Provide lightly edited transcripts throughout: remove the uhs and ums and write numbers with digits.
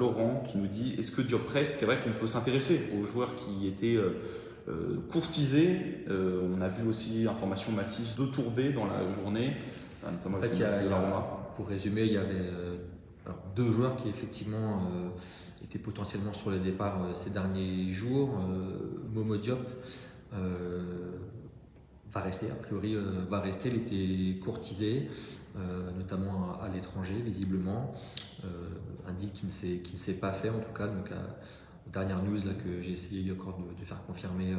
Laurent qui nous dit: est-ce que Diop reste? C'est vrai qu'on peut s'intéresser aux joueurs qui étaient courtisés. On a vu aussi information Mathis de Tourbé dans la journée, notamment En fait, avec le match de la Roma. pour résumer, il y avait deux joueurs qui effectivement étaient potentiellement sur le départ ces derniers jours. Momo Diop va rester, a priori va rester. Il était courtisé, notamment à l'étranger, visiblement. Indique qu'il ne s'est pas fait, en tout cas. Donc, dernière news là, que j'ai essayé encore de faire confirmer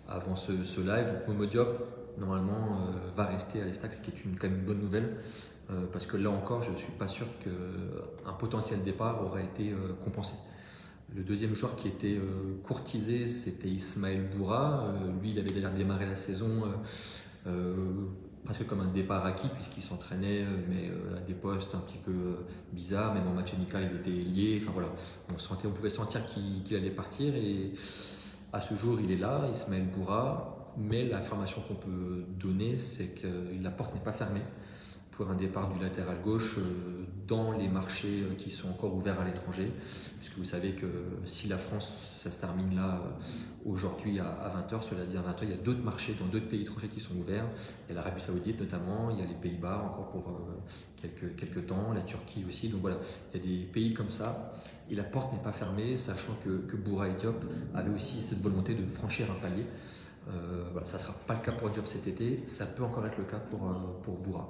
avant ce live. Donc, Momo Diop, normalement, va rester à l'Estac, ce qui est quand même une bonne nouvelle. Parce que là encore, je ne suis pas sûr qu'un potentiel départ aurait été compensé. Le deuxième joueur qui était courtisé, c'était Ismaël Boura. Lui, il avait d'ailleurs démarré la saison presque comme un départ acquis, puisqu'il s'entraînait, mais à des postes un petit peu bizarres. Même en match amical, il était lié. Enfin voilà, on pouvait sentir qu'il allait partir. Et à ce jour, il est là, Ismaël Boura. Mais l'information qu'on peut donner, c'est que la porte n'est pas fermée pour un départ du latéral gauche dans les marchés qui sont encore ouverts à l'étranger, puisque vous savez que si la France, ça se termine là aujourd'hui à 20h, cela dit à 20h, il y a d'autres marchés dans d'autres pays étrangers qui sont ouverts. Il y a l'Arabie Saoudite notamment, il y a les Pays-Bas encore pour quelques temps, la Turquie aussi. Donc voilà, il y a des pays comme ça et la porte n'est pas fermée, sachant que Boura et Diop avaient aussi cette volonté de franchir un palier. Voilà, ça ne sera pas le cas pour Diop cet été, ça peut encore être le cas pour Boura.